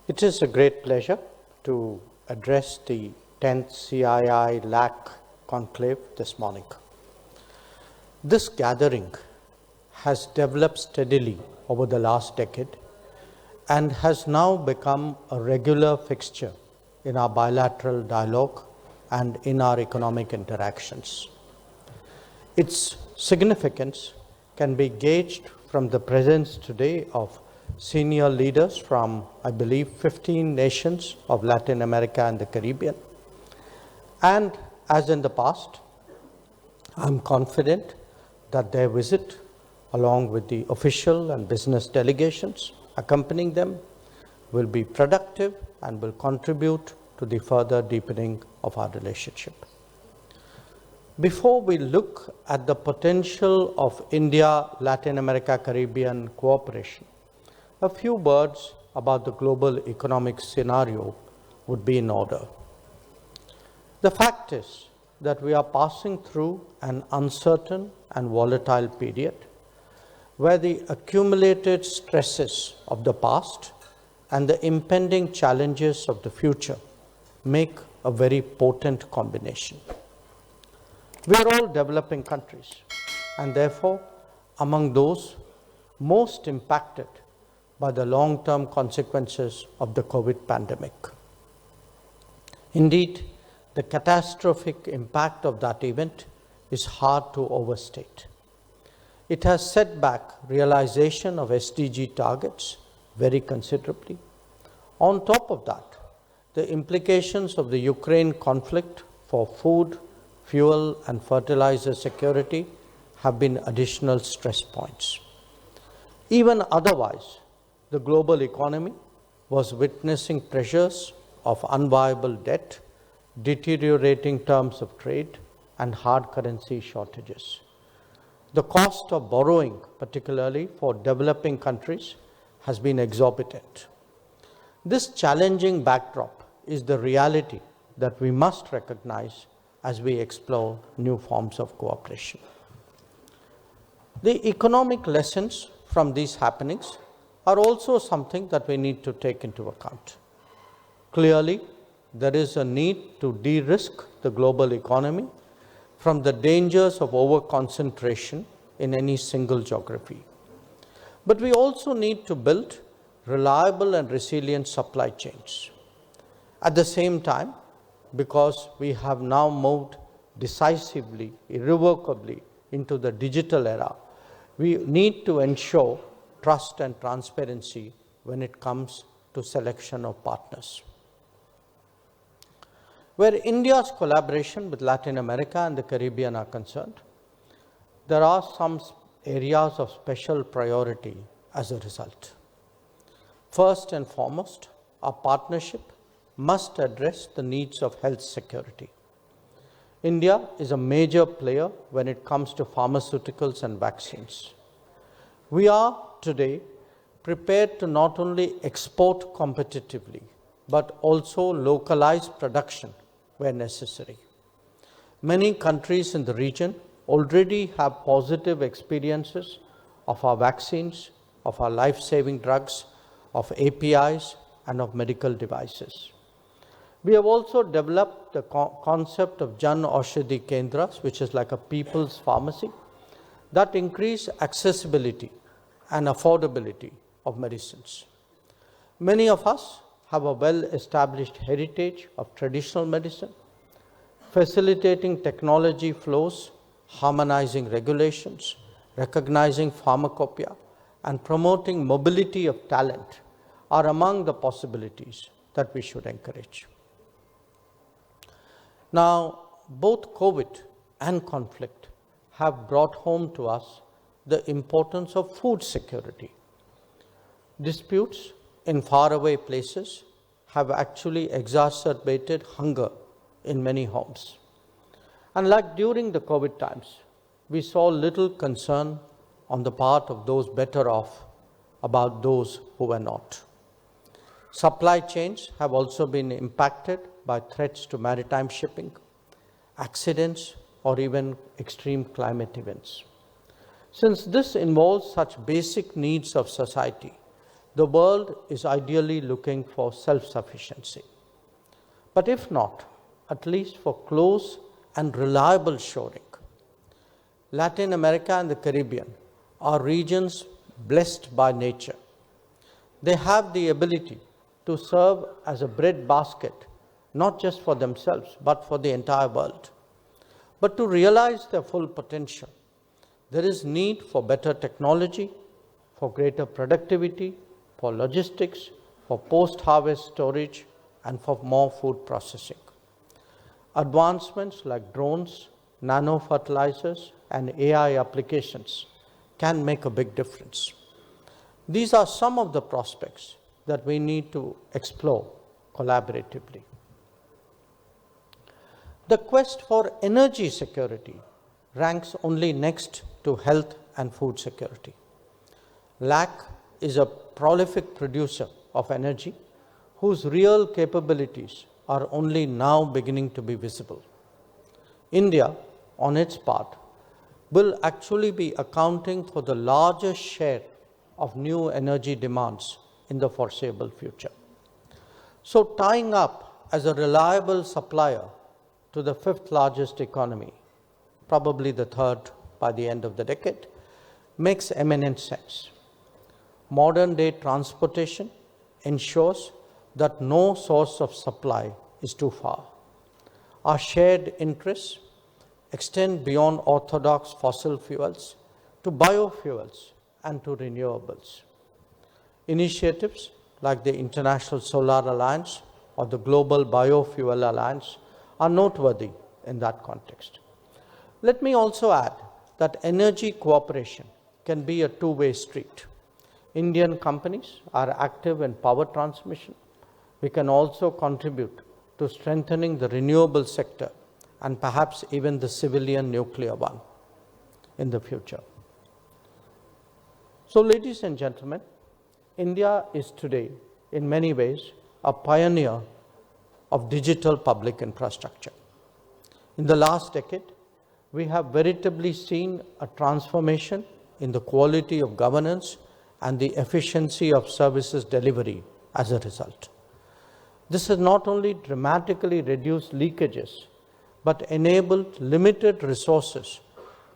It is a great pleasure to address the 10th CII-LAC Conclave this morning. This gathering has developed steadily over the last decade and has now become a regular fixture in our bilateral dialogue and in our economic interactions. Its significance can be gauged from the presence today of senior leaders from, I believe, 15 nations of Latin America and the Caribbean. And as in the past, I'm confident that their visit, along with the official and business delegations accompanying them, will be productive and will contribute to the further deepening of our relationship. Before we look at the potential of India-Latin America-Caribbean cooperation, a few words about the global economic scenario would be in order. The fact is that we are passing through an uncertain and volatile period where the accumulated stresses of the past and the impending challenges of the future make a very potent combination. We are all developing countries and therefore among those most impacted by the long-term consequences of the COVID pandemic. Indeed, the catastrophic impact of that event is hard to overstate. It has set back realization of SDG targets very considerably. On top of that, the implications of the Ukraine conflict for food, fuel, and fertilizer security have been additional stress points. Even otherwise, the global economy was witnessing pressures of unviable debt, deteriorating terms of trade, and hard currency shortages. The cost of borrowing, particularly for developing countries, has been exorbitant. This challenging backdrop is the reality that we must recognize as we explore new forms of cooperation. The economic lessons from these happenings are also something that we need to take into account. Clearly, there is a need to de-risk the global economy from the dangers of over-concentration in any single geography. But we also need to build reliable and resilient supply chains. At the same time, because we have now moved decisively, irrevocably into the digital era, we need to ensure trust and transparency when it comes to selection of partners. Where India's collaboration with Latin America and the Caribbean are concerned, there are some areas of special priority as a result. First and foremost, our partnership must address the needs of health security. India is a major player when it comes to pharmaceuticals and vaccines. We are today prepared to not only export competitively, but also localize production where necessary. Many countries in the region already have positive experiences of our vaccines, of our life-saving drugs, of APIs, and of medical devices. We have also developed the concept of Jan Aushadhi Kendras, which is like a people's pharmacy, that increase accessibility and affordability of medicines. Many of us have a well-established heritage of traditional medicine, facilitating technology flows, harmonizing regulations, recognizing pharmacopoeia, and promoting mobility of talent are among the possibilities that we should encourage. Now, both COVID and conflict have brought home to us the importance of food security. Disputes in faraway places have actually exacerbated hunger in many homes. And like during the COVID times, we saw little concern on the part of those better off about those who were not. Supply chains have also been impacted by threats to maritime shipping, accidents, or even extreme climate events. Since this involves such basic needs of society, the world is ideally looking for self-sufficiency. But if not, at least for close and reliable shoring. Latin America and the Caribbean are regions blessed by nature. They have the ability to serve as a breadbasket, not just for themselves, but for the entire world. But to realize their full potential, there is need for better technology, for greater productivity, for logistics, for post-harvest storage, and for more food processing. Advancements like drones, nano-fertilizers, and AI applications can make a big difference. These are some of the prospects that we need to explore collaboratively. The quest for energy security ranks only next to health and food security. LAC is a prolific producer of energy whose real capabilities are only now beginning to be visible. India, on its part, will actually be accounting for the largest share of new energy demands in the foreseeable future. So tying up as a reliable supplier to the fifth largest economy, probably the third by the end of the decade, makes eminent sense. Modern day transportation ensures that no source of supply is too far. Our shared interests extend beyond orthodox fossil fuels to biofuels and to renewables. Initiatives like the International Solar Alliance or the Global Biofuel Alliance are noteworthy in that context. Let me also add that energy cooperation can be a two-way street. Indian companies are active in power transmission. We can also contribute to strengthening the renewable sector and perhaps even the civilian nuclear one in the future. So, ladies and gentlemen, India is today, in many ways, a pioneer of digital public infrastructure. In the last decade, we have veritably seen a transformation in the quality of governance and the efficiency of services delivery as a result. This has not only dramatically reduced leakages, but enabled limited resources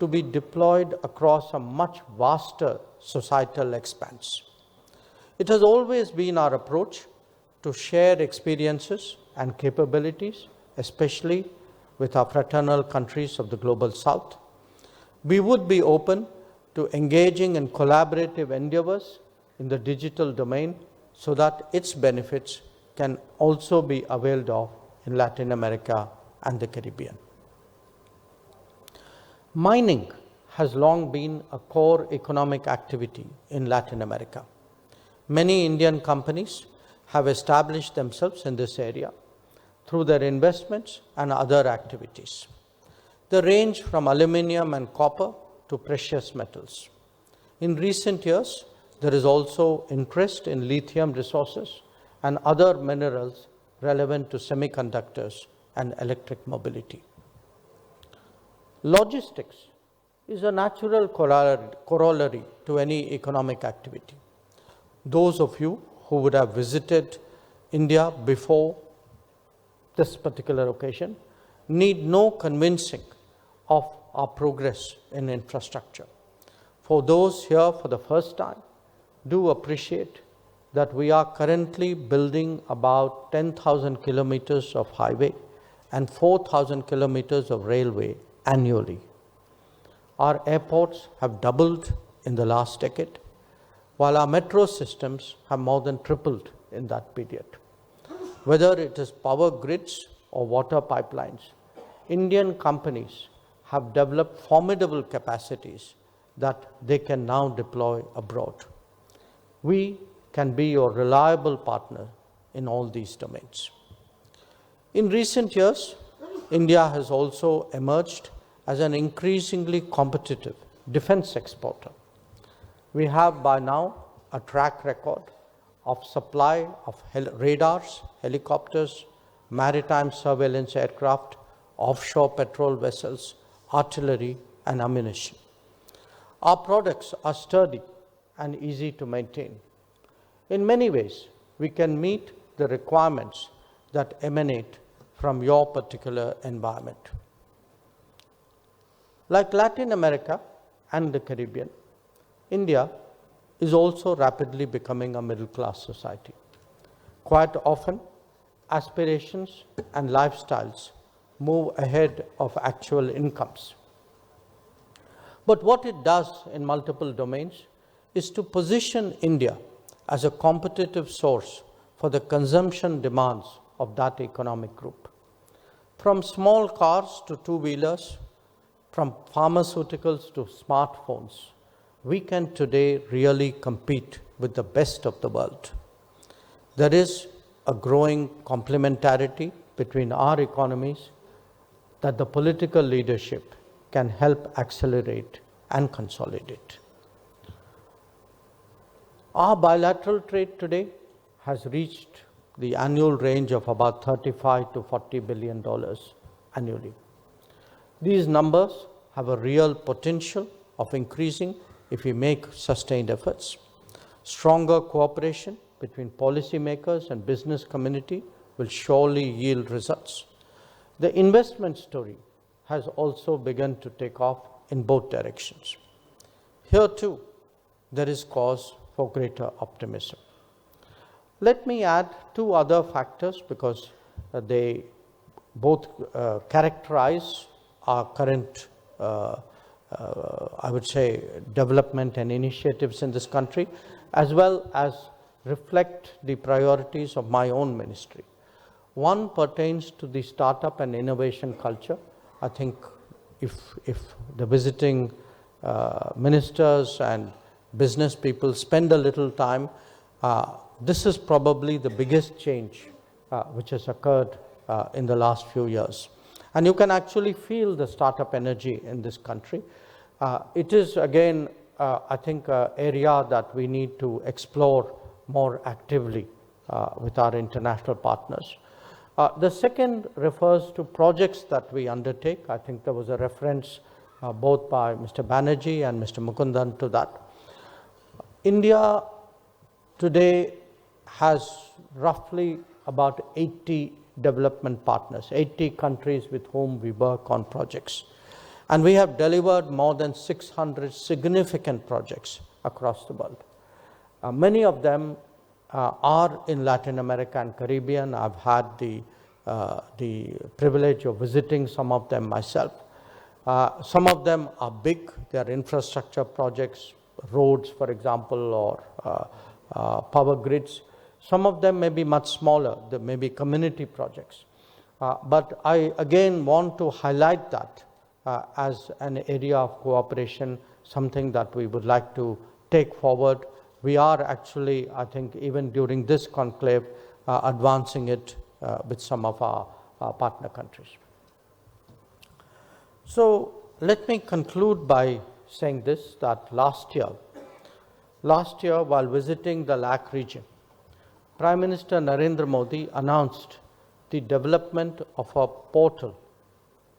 to be deployed across a much vaster societal expanse. It has always been our approach to share experiences and capabilities, especially with our fraternal countries of the Global South. We would be open to engaging in collaborative endeavors in the digital domain so that its benefits can also be availed of in Latin America and the Caribbean. Mining has long been a core economic activity in Latin America. Many Indian companies have established themselves in this area through their investments and other activities. They range from aluminium and copper to precious metals. In recent years, there is also interest in lithium resources and other minerals relevant to semiconductors and electric mobility. Logistics is a natural corollary to any economic activity. Those of you who would have visited India before this particular occasion need no convincing of our progress in infrastructure. For those here for the first time, do appreciate that we are currently building about 10,000 kilometers of highway and 4,000 kilometers of railway annually. Our airports have doubled in the last decade, while our metro systems have more than tripled in that period. Whether it is power grids or water pipelines, Indian companies have developed formidable capacities that they can now deploy abroad. We can be your reliable partner in all these domains. In recent years, India has also emerged as an increasingly competitive defense exporter. We have by now a track record of supply of radars, helicopters, maritime surveillance aircraft, offshore patrol vessels, artillery, and ammunition. Our products are sturdy and easy to maintain. In many ways, we can meet the requirements that emanate from your particular environment. Like Latin America and the Caribbean, India is also rapidly becoming a middle-class society. Quite often, aspirations and lifestyles move ahead of actual incomes. But what it does in multiple domains is to position India as a competitive source for the consumption demands of that economic group. From small cars to two-wheelers, from pharmaceuticals to smartphones, we can today really compete with the best of the world. There is a growing complementarity between our economies that the political leadership can help accelerate and consolidate. Our bilateral trade today has reached the annual range of about $35 to $40 billion annually. These numbers have a real potential of increasing if we make sustained efforts. Stronger cooperation between policymakers and business community will surely yield results. The investment story has also begun to take off in both directions. Here too, there is cause for greater optimism. Let me add two other factors because they both characterize our current, I would say, development and initiatives in this country, as well as reflect the priorities of my own ministry. One pertains to the startup and innovation culture. I think if the visiting ministers and business people spend a little time, this is probably the biggest change which has occurred in the last few years. And you can actually feel the startup energy in this country. It is again, I think, an area that we need to explore more actively with our international partners. The second refers to projects that we undertake. I think there was a reference both by Mr. Banerjee and Mr. Mukundan to that. India today has roughly about 80 development partners, 80 countries with whom we work on projects. And we have delivered more than 600 significant projects across the world. Many of them are in Latin America and Caribbean. I've had the privilege of visiting some of them myself. Some of them are big. They are infrastructure projects, roads, for example, or power grids. Some of them may be much smaller. They may be community projects. But I again want to highlight that as an area of cooperation, something that we would like to take forward. We are actually, I think, even during this conclave, advancing it with some of our partner countries. So let me conclude by saying this, that last year while visiting the LAC region, Prime Minister Narendra Modi announced the development of a portal,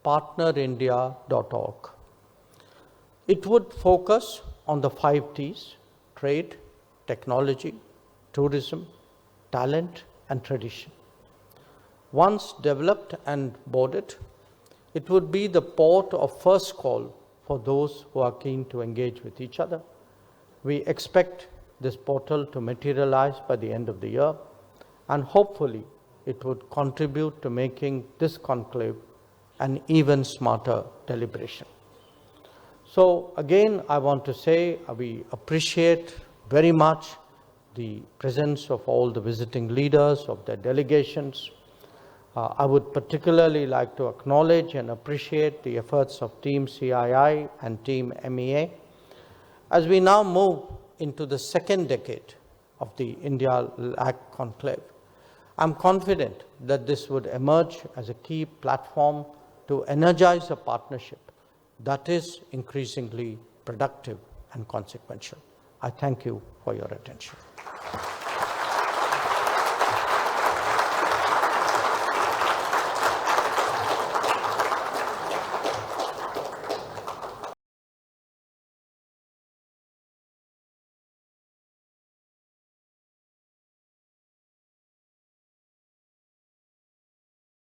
partnerindia.org. It would focus on the 5 T's: trade, technology, tourism, talent, and tradition. Once developed and boarded, it would be the port of first call for those who are keen to engage with each other. We expect this portal to materialize by the end of the year, and hopefully it would contribute to making this conclave an even smarter deliberation. So again, I want to say we appreciate very much the presence of all the visiting leaders, of their delegations. I would particularly like to acknowledge and appreciate the efforts of Team CII and Team MEA. As we now move into the second decade of the India-LAC Conclave, I'm confident that this would emerge as a key platform to energize a partnership that is increasingly productive and consequential. I thank you for your attention.